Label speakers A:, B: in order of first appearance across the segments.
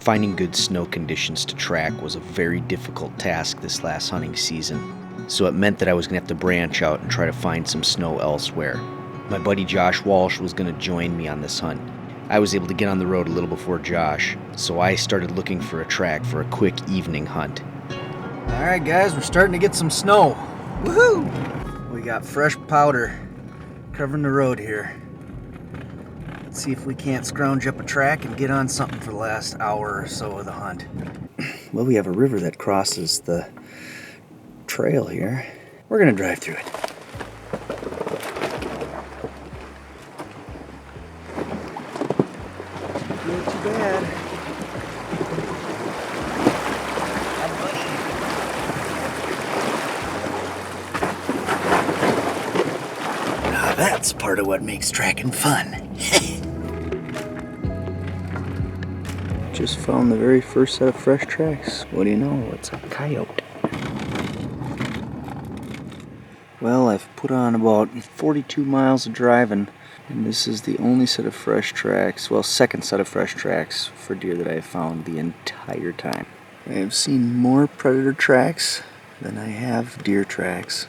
A: Finding good snow conditions to track was a very difficult task this last hunting season, so it meant that I was going to have to branch out and try to find some snow elsewhere. My buddy Josh Walsh was going to join me on this hunt. I was able to get on the road a little before Josh, so I started looking for a track for a quick evening hunt.
B: Alright guys, we're starting to get some snow. Woohoo! We got fresh powder covering the road here. Let's see if we can't scrounge up a track and get on something for the last hour or so of the hunt. Well, we have a river that crosses the trail here. We're gonna drive through it. Not too bad. Now that's part of what makes tracking fun. Just found the very first set of fresh tracks. What do you know? It's a coyote. Well, I've put on about 42 miles of driving, and this is the only set of fresh tracks, well, second set of fresh tracks for deer that I've found the entire time. I have seen more predator tracks than I have deer tracks.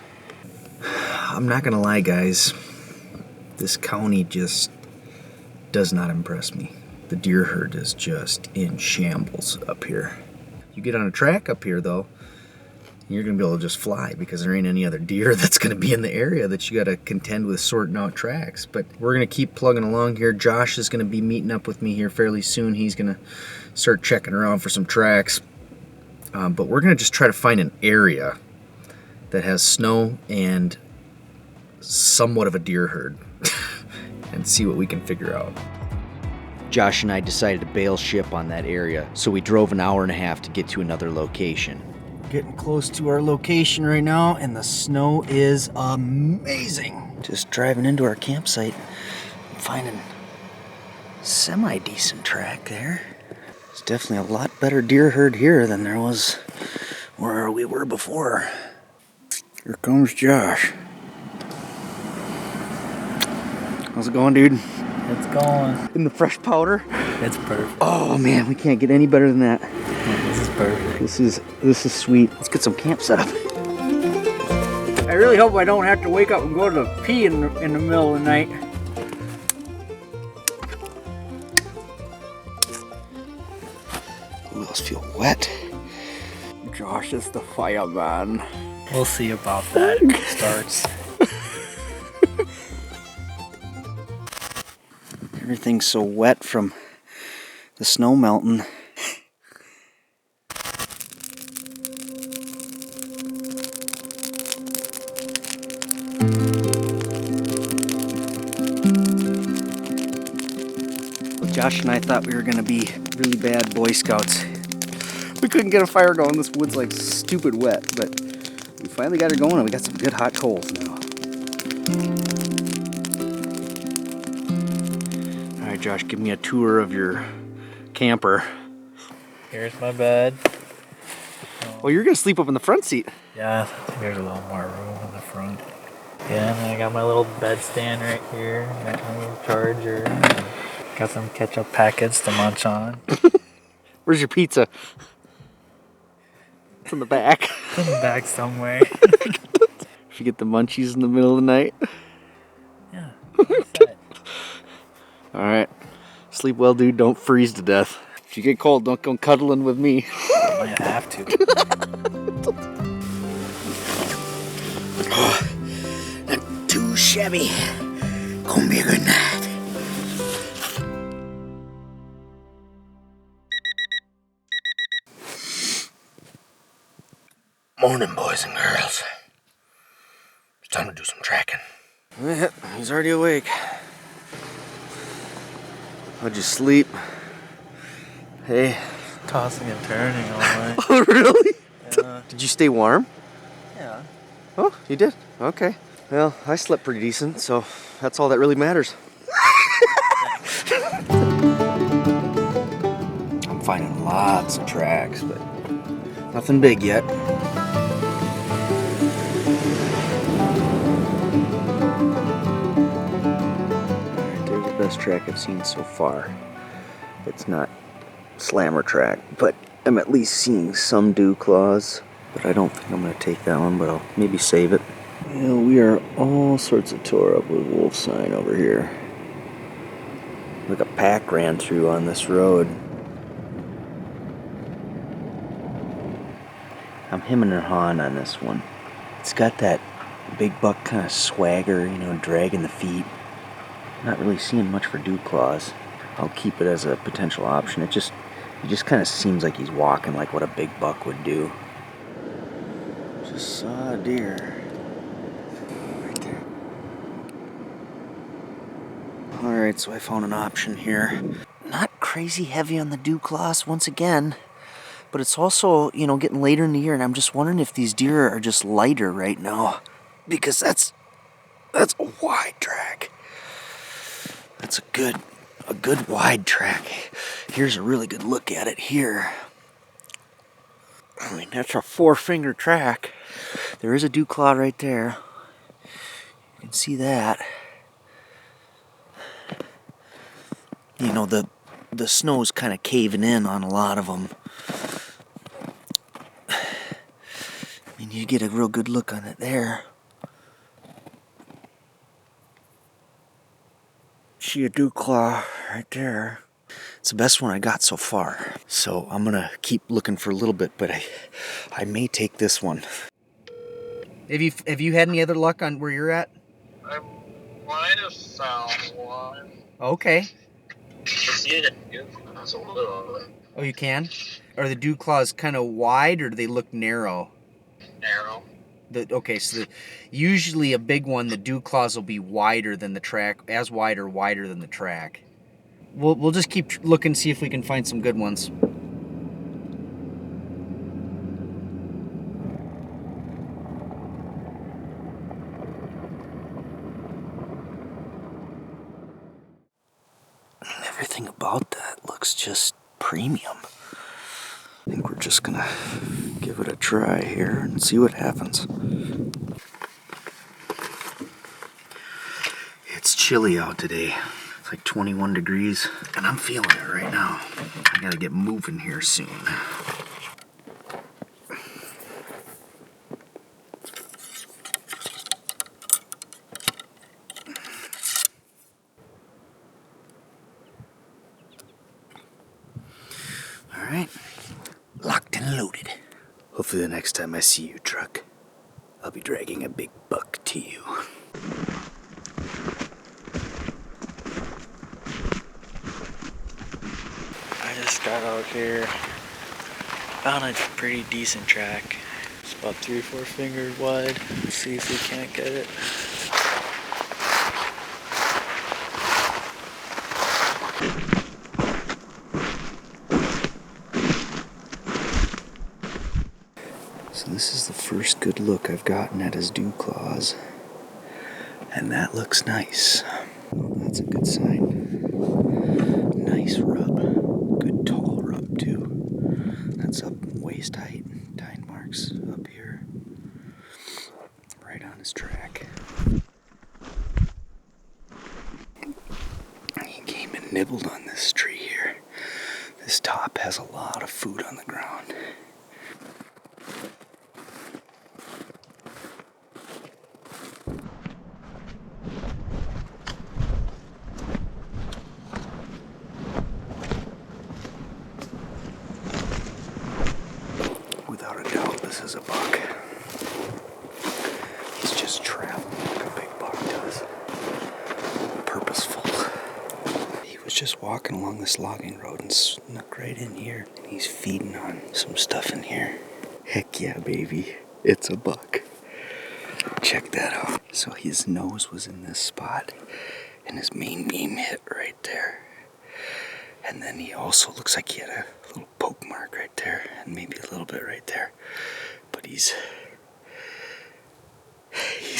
B: I'm not gonna lie, guys. This county just does not impress me. The deer herd is just in shambles up here. You get on a track up here though, you're gonna be able to just fly because there ain't any other deer that's gonna be in the area that you gotta contend with sorting out tracks. But we're gonna keep plugging along here. Josh is gonna be meeting up with me here fairly soon. He's gonna start checking around for some tracks. But we're gonna just try to find an area that has snow and somewhat of a deer herd and see what we can figure out.
A: Josh and I decided to bail ship on that area, so we drove an hour and a half to get to another location. Getting close to our location right now, and the snow is amazing. Just driving into our campsite, finding semi-decent track there. There's definitely a lot better deer herd here than there was where we were before. Here comes Josh. How's it going, dude?
B: It's going.
A: In the fresh powder?
B: It's perfect.
A: Oh man, we can't get any better than that.
B: This is perfect.
A: This is sweet. Let's get some camp set up.
B: I really hope I don't have to wake up and go to pee in the middle of the night.
A: Ooh, those feel wet.
B: Josh is the fireman.
C: We'll see about that if it starts.
A: Everything's so wet from the snow melting. Well, Josh and I thought we were gonna be really bad Boy Scouts. We couldn't get a fire going. This wood's like stupid wet, but we finally got it going and we got some good hot coals now. All right, Josh, give me a tour of your camper.
C: Here's my bed.
A: Well, you're gonna sleep up in the front seat.
C: Yeah, there's a little more room in the front. Yeah, and then I got my little bed stand right here. Got my little charger. Got some ketchup packets to munch on.
A: Where's your pizza? It's in the back.
C: In the back somewhere.
A: If you get the munchies in the middle of the night.
C: Yeah. Set.
A: All right. Sleep well, dude. Don't freeze to death. If you get cold, don't go cuddling with me.
C: I might have to.
A: Not too shabby. Gonna be a good night. Morning, boys and girls. It's time to do some tracking. Yeah, he's already awake. How'd you sleep? Hey.
C: Tossing and turning all night.
A: Oh, really?
C: Yeah.
A: Did you stay warm?
C: Yeah.
A: Oh, you did? Okay. Well, I slept pretty decent, so that's all that really matters. I'm finding lots of tracks, but nothing big yet. There's the best track I've seen so far. It's not
B: slammer track, but I'm at least seeing some dew claws. But I don't think I'm going to take that one, but I'll maybe save it. Well, we are all sorts of tore up with wolf sign over here. Like a pack ran through on this road. I'm hemming and hawing on this one. It's got that big buck kind of swagger, you know, dragging the feet. Not really seeing much for dew claws. I'll keep it as a potential option. He just kind of seems like he's walking like what a big buck would do. Just saw a deer. Right there. Alright, so I found an option here. Not crazy heavy on the dew claws once again. But it's also, you know, getting later in the year, and I'm just wondering if these deer are just lighter right now. Because that's a wide track. That's a good wide track. Here's a really good look at it here. I mean, that's a 4-finger track. There is a dew claw right there. You can see that. You know, the snow's kind of caving in on a lot of them. And you get a real good look on it there. See a dew claw right there. It's the best one I got so far. So I'm gonna keep looking for a little bit, but I may take this one. Have you had any other luck on where you're at?
D: I might have found one.
B: Okay.
D: See it? It's a little
B: Oh, you can? Are the dew claws kind of wide, or do they look narrow?
D: narrow.
B: Okay, so usually a big one, the dew claws will be wider than the track, as wide or wider than the track. We'll just keep looking, see if we can find some good ones. Everything about that looks just premium. I think we're just gonna give it a try here and see what happens. It's chilly out today. It's like 21 degrees, and I'm feeling it right now. I gotta get moving here soon. All right, locked and loaded. Hopefully the next time I see you, truck, I'll be dragging a big buck to you.
C: I just got out here, found a pretty decent track. It's about 3 or 4 fingers wide. Let's see if we can't get it.
B: So this is the first good look I've gotten at his dew claws. And that looks nice. That's a good sign. Nice rub. Good tall rub too. That's up waist height. Tine marks up here. Right on his track. He came and nibbled on this tree here. This top has a lot of food on the ground. Without a doubt, this is a buck. He's just traveling like a big buck does. Purposeful. He was just walking along this logging road and snuck right in here. And he's feeding on some stuff in here. Heck yeah, baby. It's a buck. Check that out. So his nose was in this spot, and his main beam hit right there. And then he also looks like he had a little poke mark right there, and maybe a little bit right there. But he's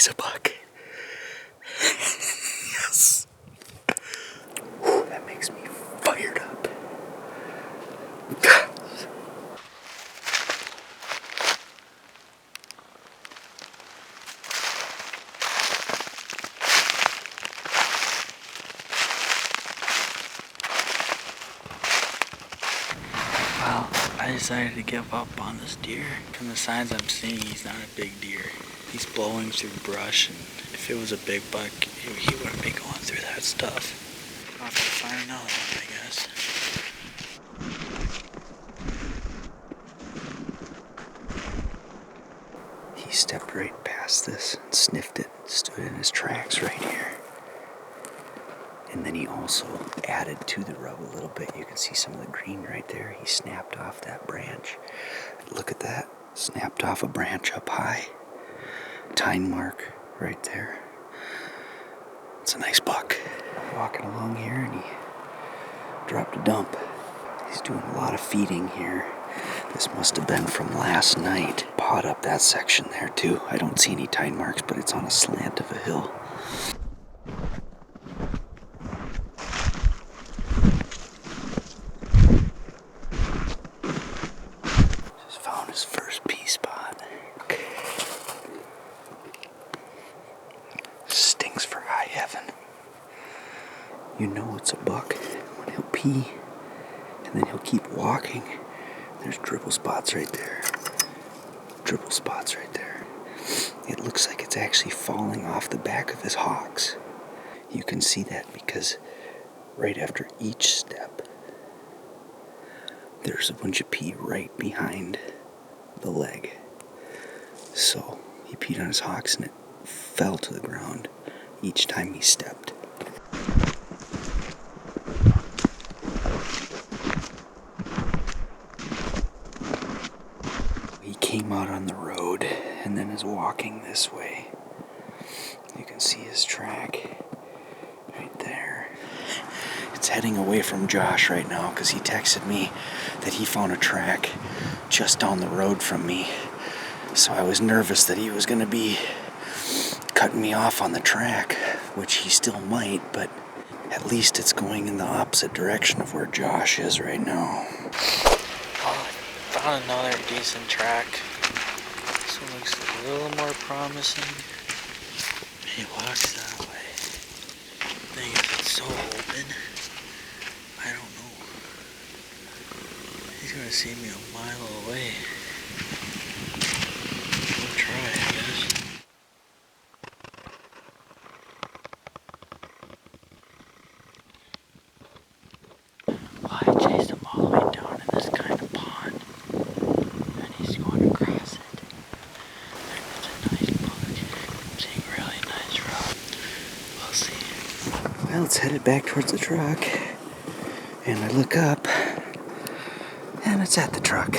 B: a buck. Yes. Whew, that makes me fired up. I decided to give up on this deer. From the signs I'm seeing, he's not a big deer. He's blowing through brush, and if it was a big buck, he wouldn't be going through that stuff. I'll have to find another one, I guess.
A: He stepped right past this and sniffed it, stood in his tracks right here. And then he also added to the rub a little bit. You can see some of the green right there. He snapped off that branch. Look at that. Snapped off a branch up high. Tine mark right there. It's a nice buck. Walking along here and he dropped a dump. He's doing a lot of feeding here. This must have been from last night. Pawed up that section there too. I don't see any tine marks, but it's on a slant of a hill. Just found his first pea spot. Stings for high heaven. You know it's a buck when he'll pee, and then he'll keep walking. There's dribble spots right there. Dribble spots right there. It looks like it's actually falling off the back of his hocks. You can see that because right after each step, there's a bunch of pee right behind the leg. So he peed on his hocks and it fell to the ground each time he stepped. He came out on the road and then is walking this way. You can see his track right there. It's heading away from Josh right now because he texted me that he found a track just down the road from me. So I was nervous that he was going to be cutting me off on the track, which he still might, but at least it's going in the opposite direction of where Josh is right now.
B: Oh, I found another decent track. This one looks a little more promising. He walks that way. Thing is, it's so open. I don't know. He's gonna see me a mile away. We'll try, I guess. Well, I chased him all the way down in this kind of pond. And he's going across it. It's a nice buck. I'm seeing really nice rod. We'll see.
A: Well, it's headed back towards the truck. And I look up, and it's at the truck.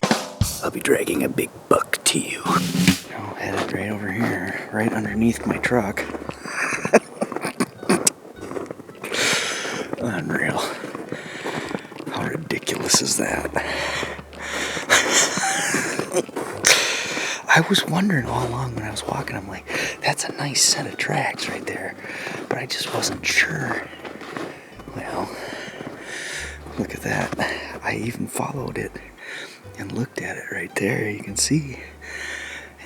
A: I'll be dragging a big buck to you. Oh, headed right over here, right underneath my truck. Unreal. How ridiculous is that? I was wondering all along when I was walking, I'm like, that's a nice set of tracks right there. But I just wasn't sure. Well, look at that. I even followed it and looked at it right there. You can see.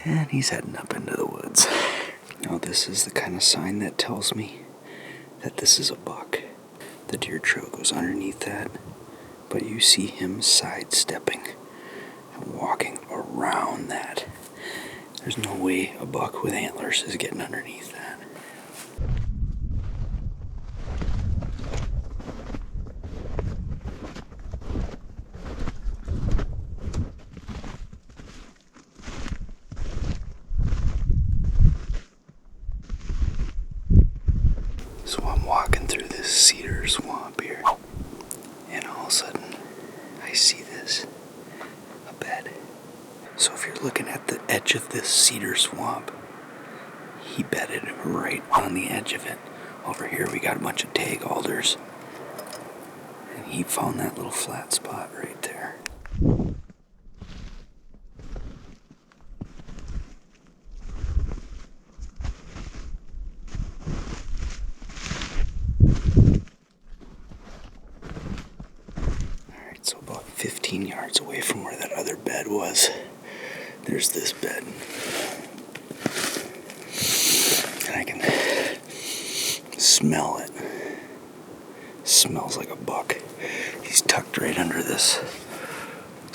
A: And he's heading up into the woods. Now this is the kind of sign that tells me that this is a buck. The deer trail goes underneath that, but you see him sidestepping and walking around that. There's no way a buck with antlers is getting underneath that. So I'm walking through this cedar swamp here, and all of a sudden I see this, a bed. So if you're looking at the edge of this cedar swamp, he bedded right on the edge of it. Over here we got a bunch of tag alders, and he found that little flat spot right there. So about 15 yards away from where that other bed was, there's this bed. And I can smell it. Smells like a buck. He's tucked right under this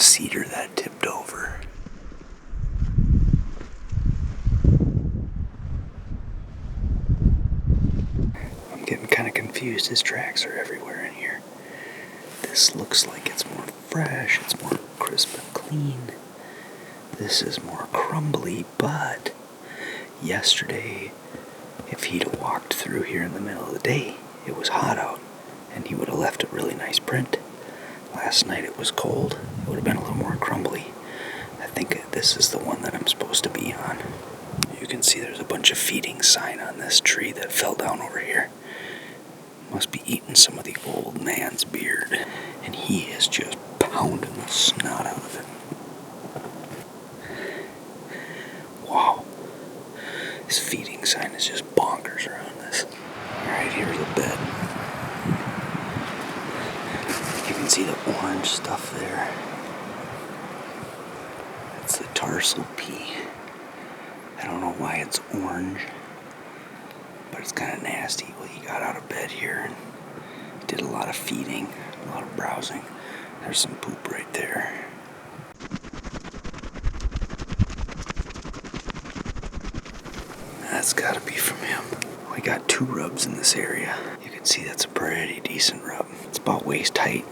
B: cedar that tipped over. I'm getting kind of confused. His tracks are everywhere in here. This looks like it's more fresh, it's more crisp and clean. This is more crumbly, but yesterday, if he'd have walked through here in the middle of the day, it was hot out, and he would have left a really nice print. Last night it was cold, it would have been a little more crumbly. I think this is the one that I'm supposed to be on. You can see there's a bunch of feeding sign on this tree that fell down over here. Must be eating some of the old man's beard. And he is just pounding the snot out of it. Wow. This feeding sign is just bonkers around this. Alright, here's a bed. You can see the orange stuff there. That's the tarsal pea. I don't know why it's orange, but it's kind of nasty. Well, he got out of bed here and did a lot of feeding, a lot of browsing. There's some poop right there. That's gotta be from him. We got 2 rubs in this area. You can see that's a pretty decent rub. It's about waist height.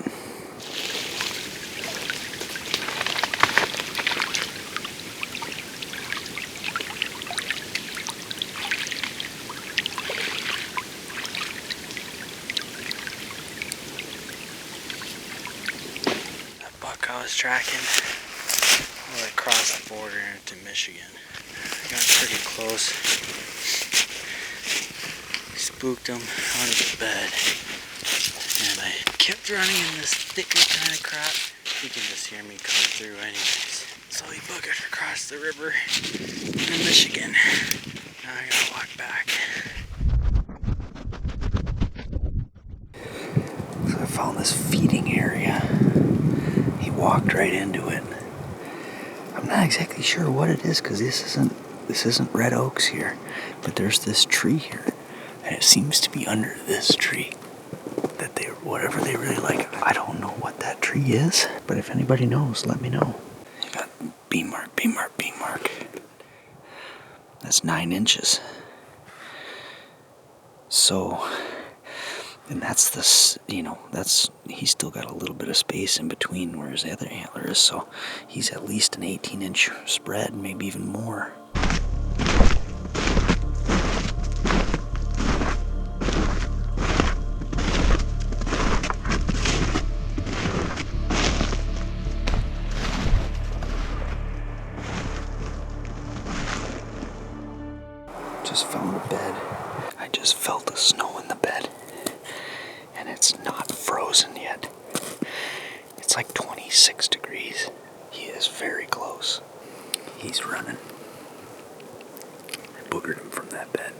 E: I was tracking all the way across the border into Michigan. I got pretty close. Spooked him out of the bed. And I kept running in this thicker kind of crap. He can just hear me coming through anyways. So he boogered across the river into Michigan. Now I gotta walk back.
B: So I found this feeding area. Walked right into it. I'm not exactly sure what it is because this isn't red oaks here, but there's this tree here, and it seems to be under this tree. That whatever they really like. I don't know what that tree is, but if anybody knows, let me know. You got B mark, B mark, B mark. That's 9 inches. So. And that's this, he's still got a little bit of space in between where his other antler is, so he's at least an 18-inch spread, maybe even more. Just found a bed. I just felt the snow in the bed. And it's not frozen yet. It's like 26 degrees. He is very close. He's running. I boogered him from that bed.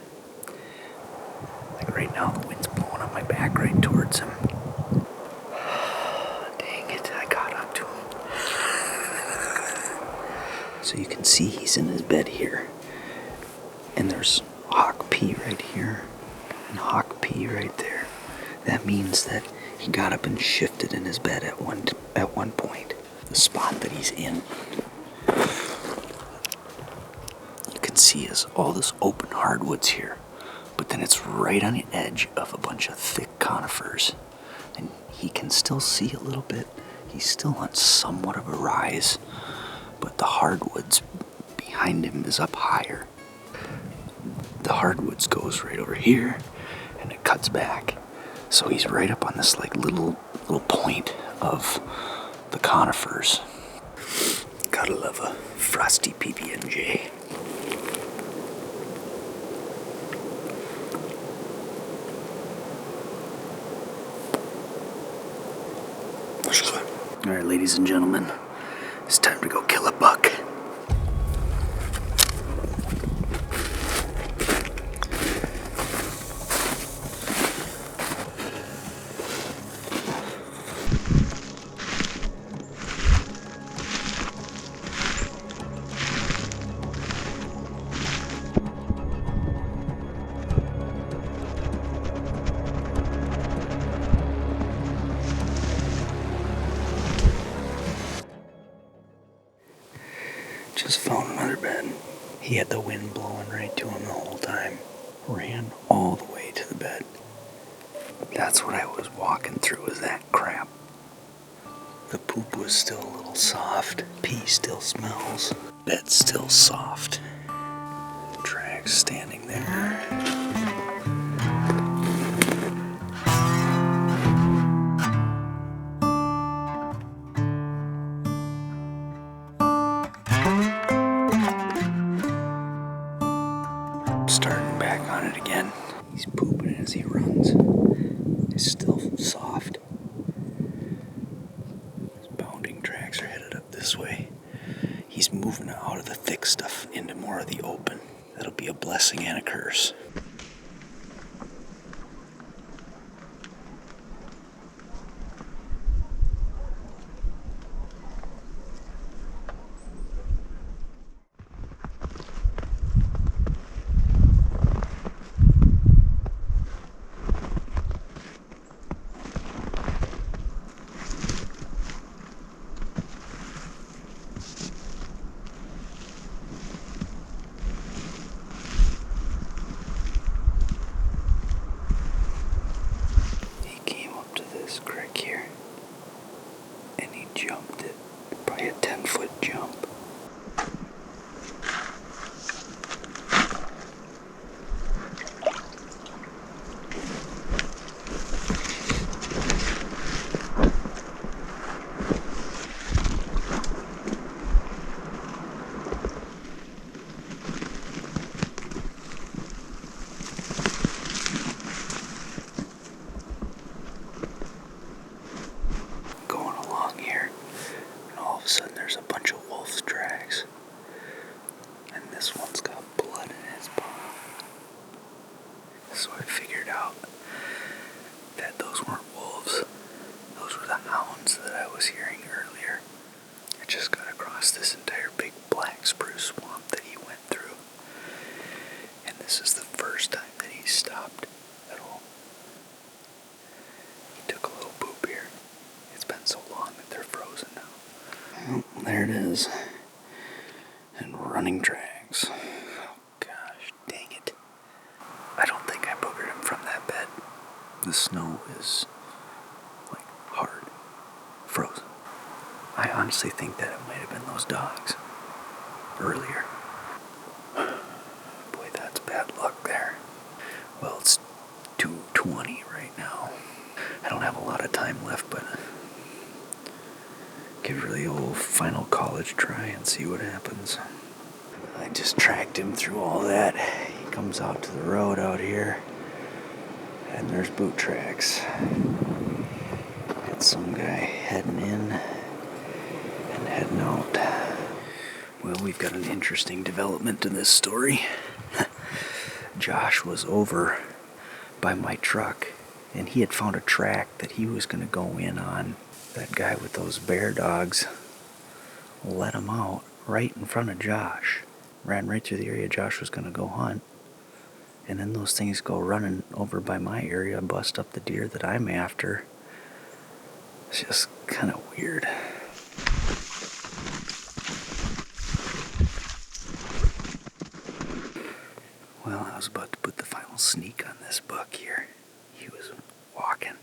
B: Like right now, the wind's blowing on my back right towards him. Dang it, I got up to him. So you can see he's in his bed here. And there's hawk pea right here. And hawk pea right there. That means that he got up and shifted in his bed at one point. The spot that he's in, you can see is all this open hardwoods here, but then it's right on the edge of a bunch of thick conifers, and he can still see a little bit. He's still on somewhat of a rise, but the hardwoods behind him is up higher. The hardwoods goes right over here, and it cuts back. So he's right up on this like little point of the conifers. Gotta love a frosty PB&J. All right, ladies and gentlemen, it's time to go kill a buck. Just found another bed. He had the wind blowing right to him the whole time. Ran all the way to the bed. That's what I was walking through, was that crap. The poop was still a little soft. Pee still smells. Bed's still soft. Tracks standing there. Starting back on it again. He's pooping as he runs. It's still soft. His bounding tracks are headed up this way. He's moving out of the thick stuff into more of the open. That'll be a blessing and a curse. Creek here, and he jumped it, probably a 10-foot jump. Sudden there's a bunch of wolf tracks, and this one's got blood in his paw. So I figured out that those weren't wolves. Those were the hounds that I was hearing earlier. I just got across this entire big black spruce swamp that he went through, and this is the first time that he stopped at all. He took a little poop here. It's been so long that they're frozen now. Well, there it is. And running tracks. Oh gosh, dang it. I don't think I boogered him from that bed. The snow is like hard, frozen. I honestly think that it might have been those dogs earlier. Boy, that's bad luck there. Well, it's 2:20 right now. I don't have a lot of time left, but give her the old final college try and see what happens. I just tracked him through all that. He comes out to the road out here, and there's boot tracks. Got some guy heading in and heading out. Well, we've got an interesting development to this story. Josh was over by my truck, and he had found a track that he was going to go in on. That guy with those bear dogs let him out right in front of Josh. Ran right through the area Josh was going to go hunt. And then those things go running over by my area and bust up the deer that I'm after. It's just kind of weird. Well, I was about to put the final sneak on this buck here. He was walking.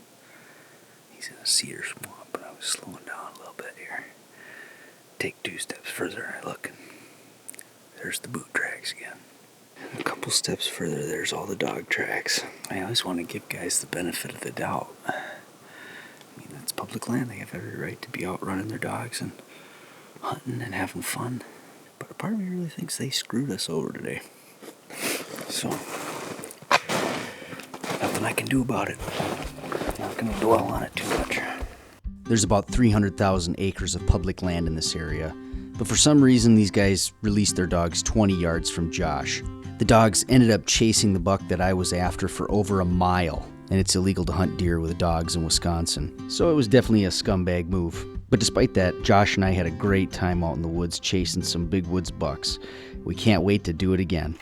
B: He's in a cedar swamp, but I was slowing down a little bit here. Take 2 steps further, I look, and there's the boot tracks again. And a couple steps further, there's all the dog tracks. I always want to give guys the benefit of the doubt. I mean, that's public land. They have every right to be out running their dogs and hunting and having fun. But a part of me really thinks they screwed us over today. So, nothing I can do about it. Not going to dwell on it too much.
A: There's about 300,000 acres of public land in this area, but for some reason these guys released their dogs 20 yards from Josh. The dogs ended up chasing the buck that I was after for over a mile, and it's illegal to hunt deer with dogs in Wisconsin, so it was definitely a scumbag move. But despite that, Josh and I had a great time out in the woods chasing some big woods bucks. We can't wait to do it again.